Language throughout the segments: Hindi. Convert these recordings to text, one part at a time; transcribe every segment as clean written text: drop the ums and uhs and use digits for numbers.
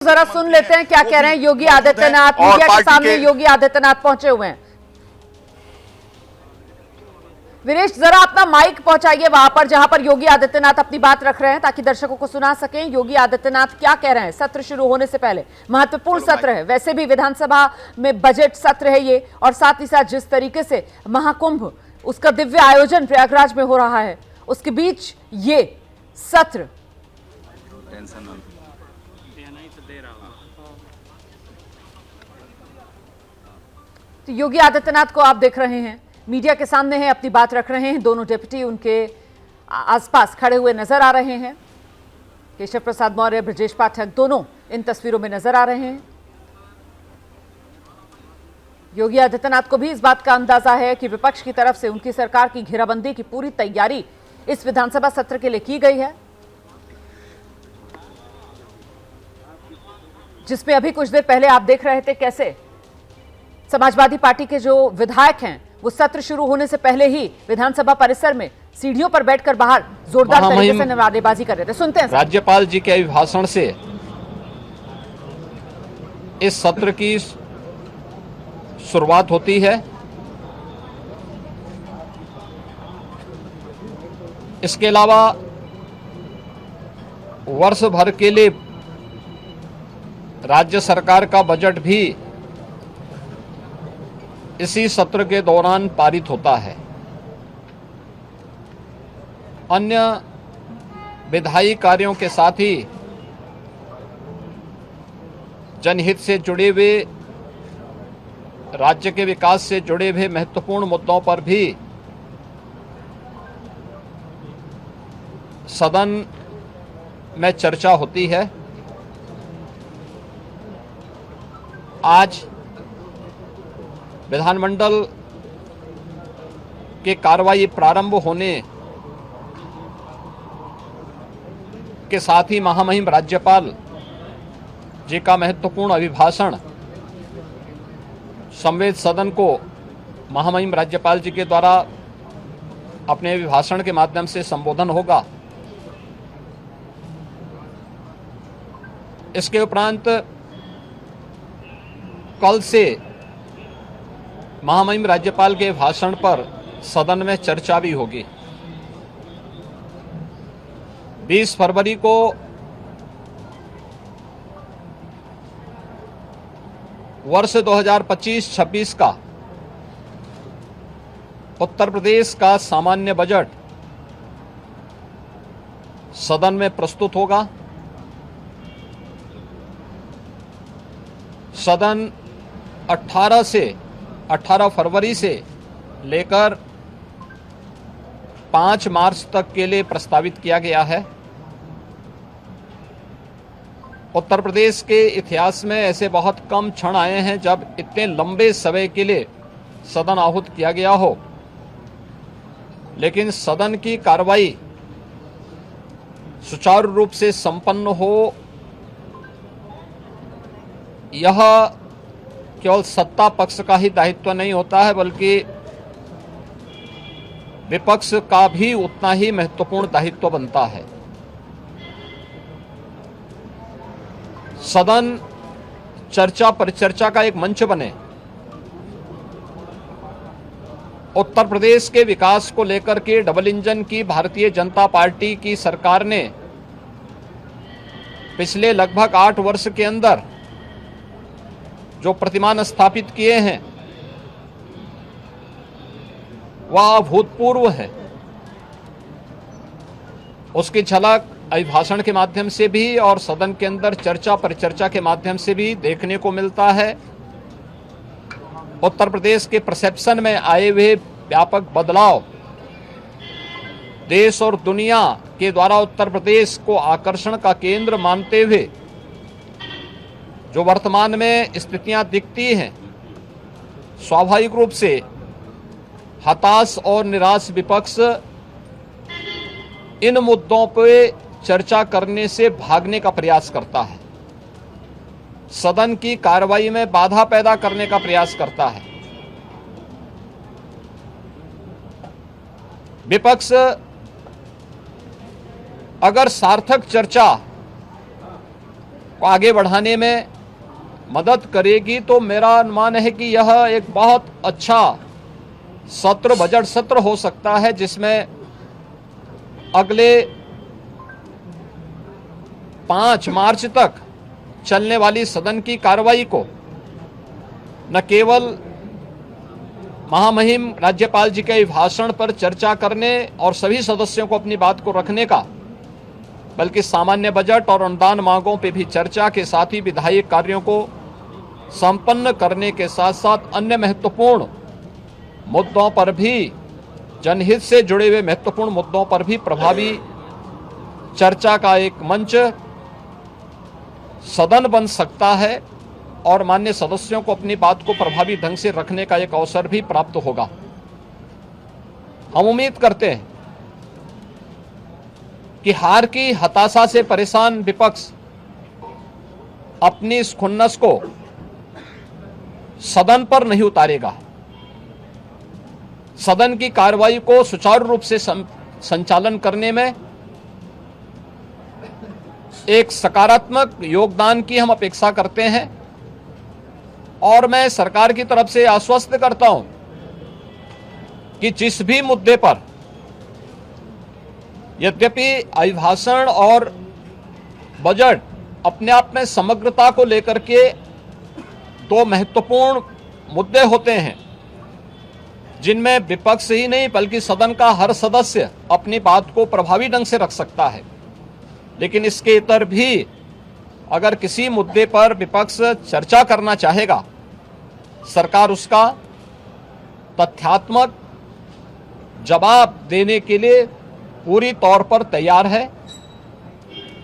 जरा सुन लेते हैं क्या कह रहे हैं योगी आदित्यनाथ। मीडिया के सामने योगी आदित्यनाथ पहुंचे हुए हैं। वीरेश, जरा अपना माइक पहुंचाइए वहां पर जहां पर योगी आदित्यनाथ अपनी बात रख रहे हैं ताकि दर्शकों को सुना सकें। योगी आदित्यनाथ क्या कह रहे हैं सत्र शुरू होने से पहले। महत्वपूर्ण सत्र है, वैसे भी विधानसभा में बजट सत्र है ये, और साथ ही साथ जिस तरीके से महाकुंभ उसका दिव्य आयोजन प्रयागराज में हो रहा है, उसके बीच ये सत्र। तो योगी आदित्यनाथ को आप देख रहे हैं, मीडिया के सामने हैं, अपनी बात रख रहे हैं। दोनों डिप्टी उनके आसपास खड़े हुए नजर आ रहे हैं। केशव प्रसाद मौर्य, ब्रजेश पाठक दोनों इन तस्वीरों में नजर आ रहे हैं। योगी आदित्यनाथ को भी इस बात का अंदाजा है कि विपक्ष की तरफ से उनकी सरकार की घेराबंदी की पूरी तैयारी इस विधानसभा सत्र के लिए की गई है, जिसमें अभी कुछ देर पहले आप देख रहे थे कैसे समाजवादी पार्टी के जो विधायक हैं वो सत्र शुरू होने से पहले ही विधानसभा परिसर में सीढ़ियों पर बैठकर बाहर जोरदार तरीके से नारेबाजी कर रहे थे। सुनते हैं। राज्यपाल जी के अभिभाषण से इस सत्र की शुरुआत होती है। इसके अलावा वर्ष भर के लिए राज्य सरकार का बजट भी इसी सत्र के दौरान पारित होता है। अन्य विधायी कार्यों के साथ ही जनहित से जुड़े हुए, राज्य के विकास से जुड़े हुए महत्वपूर्ण मुद्दों पर भी सदन में चर्चा होती है। आज विधानमंडल के कार्रवाई प्रारंभ होने के साथ ही महामहिम राज्यपाल जी का महत्वपूर्ण अभिभाषण संवेद सदन को महामहिम राज्यपाल जी के द्वारा अपने अभिभाषण के माध्यम से संबोधन होगा। इसके उपरांत कल से महामहिम राज्यपाल के भाषण पर सदन में चर्चा भी होगी। 20 फरवरी को वर्ष 2025-26 का उत्तर प्रदेश का सामान्य बजट सदन में प्रस्तुत होगा। सदन 18 फरवरी से लेकर 5 मार्च तक के लिए प्रस्तावित किया गया है। उत्तर प्रदेश के इतिहास में ऐसे बहुत कम क्षण आए हैं जब इतने लंबे समय के लिए सदन आहूत किया गया हो, लेकिन सदन की कार्रवाई सुचारू रूप से संपन्न हो, यह केवल सत्ता पक्ष का ही दायित्व नहीं होता है, बल्कि विपक्ष का भी उतना ही महत्वपूर्ण दायित्व बनता है। सदन चर्चा परिचर्चा का एक मंच बने। उत्तर प्रदेश के विकास को लेकर के डबल इंजन की भारतीय जनता पार्टी की सरकार ने पिछले लगभग 8 वर्ष के अंदर जो प्रतिमान स्थापित किए हैं वह अभूतपूर्व है। उसकी झलक अभिभाषण के माध्यम से भी और सदन के अंदर चर्चा परिचर्चा के माध्यम से भी देखने को मिलता है। उत्तर प्रदेश के परसेप्शन में आए हुए व्यापक बदलाव देश और दुनिया के द्वारा उत्तर प्रदेश को आकर्षण का केंद्र मानते हुए जो वर्तमान में स्थितियां दिखती हैं, स्वाभाविक रूप से हताश और निराश विपक्ष इन मुद्दों पे चर्चा करने से भागने का प्रयास करता है, सदन की कार्रवाई में बाधा पैदा करने का प्रयास करता है। विपक्ष अगर सार्थक चर्चा को आगे बढ़ाने में मदद करेगी, तो मेरा अनुमान है कि यह एक बहुत अच्छा सत्र, बजट सत्र हो सकता है, जिसमें अगले 5 मार्च तक चलने वाली सदन की कार्रवाई को न केवल महामहिम राज्यपाल जी के अभिभाषण पर चर्चा करने और सभी सदस्यों को अपनी बात को रखने का, बल्कि सामान्य बजट और अनुदान मांगों पर भी चर्चा के साथ ही विधायी कार्यों को संपन्न करने के साथ साथ अन्य महत्वपूर्ण मुद्दों पर भी, जनहित से जुड़े हुए महत्वपूर्ण मुद्दों पर भी प्रभावी चर्चा का एक मंच सदन बन सकता है और माननीय सदस्यों को अपनी बात को प्रभावी ढंग से रखने का एक अवसर भी प्राप्त होगा। हम उम्मीद करते हैं कि हार की हताशा से परेशान विपक्ष अपनी इस खुन्नस को सदन पर नहीं उतारेगा। सदन की कार्रवाई को सुचारू रूप से संचालन करने में एक सकारात्मक योगदान की हम अपेक्षा करते हैं और मैं सरकार की तरफ से आश्वस्त करता हूं कि जिस भी मुद्दे पर, यद्यपि अभिभाषण और बजट अपने आप में समग्रता को लेकर के 2 महत्वपूर्ण मुद्दे होते हैं, जिनमें विपक्ष ही नहीं बल्कि सदन का हर सदस्य अपनी बात को प्रभावी ढंग से रख सकता है, लेकिन इसके इतर भी अगर किसी मुद्दे पर विपक्ष चर्चा करना चाहेगा, सरकार उसका तथ्यात्मक जवाब देने के लिए पूरी तौर पर तैयार है।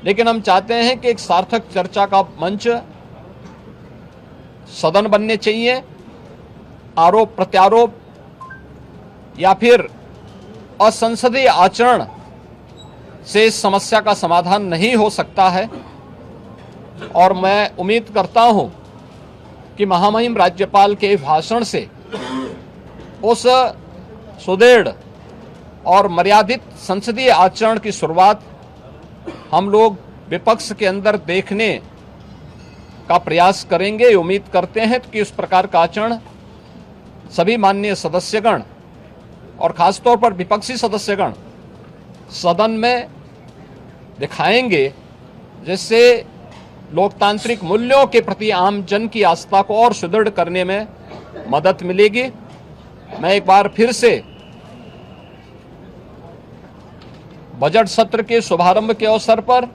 लेकिन हम चाहते हैं कि एक सार्थक चर्चा का मंच सदन बनने चाहिए। आरोप प्रत्यारोप या फिर असंसदीय आचरण से इस समस्या का समाधान नहीं हो सकता है और मैं उम्मीद करता हूं कि महामहिम राज्यपाल के भाषण से उस सुदृढ़ और मर्यादित संसदीय आचरण की शुरुआत हम लोग विपक्ष के अंदर देखने का प्रयास करेंगे। उम्मीद करते हैं कि उस प्रकार का आचरण सभी माननीय सदस्यगण और खासतौर पर विपक्षी सदस्यगण सदन में दिखाएंगे, जिससे लोकतांत्रिक मूल्यों के प्रति आम जन की आस्था को और सुदृढ़ करने में मदद मिलेगी। मैं एक बार फिर से बजट सत्र के शुभारंभ के अवसर पर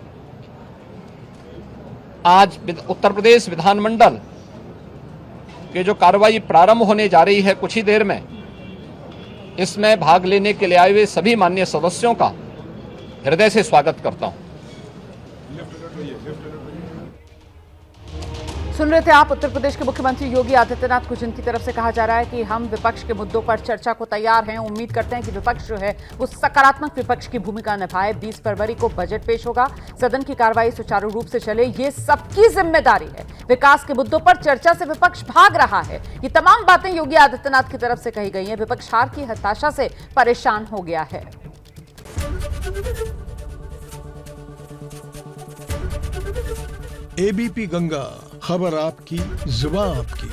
आज उत्तर प्रदेश विधानमंडल के जो कार्रवाई प्रारंभ होने जा रही है कुछ ही देर में, इसमें भाग लेने के लिए आए हुए सभी माननीय सदस्यों का हृदय से स्वागत करता हूं। सुन रहे थे आप उत्तर प्रदेश के मुख्यमंत्री योगी आदित्यनाथ को, जिनकी तरफ से कहा जा रहा है कि हम विपक्ष के मुद्दों पर चर्चा को तैयार हैं। उम्मीद करते हैं कि विपक्ष जो है वो सकारात्मक विपक्ष की भूमिका निभाए। 20 फरवरी को बजट पेश होगा, सदन की कार्रवाई सुचारू रूप से चले, ये सबकी जिम्मेदारी है। विकास के मुद्दों पर चर्चा से विपक्ष भाग रहा है। ये तमाम बातें योगी आदित्यनाथ की तरफ से कही गई हैं। विपक्ष हार की हताशा से परेशान हो गया है। एबीपी गंगा, खबर आपकी, जुबान आपकी।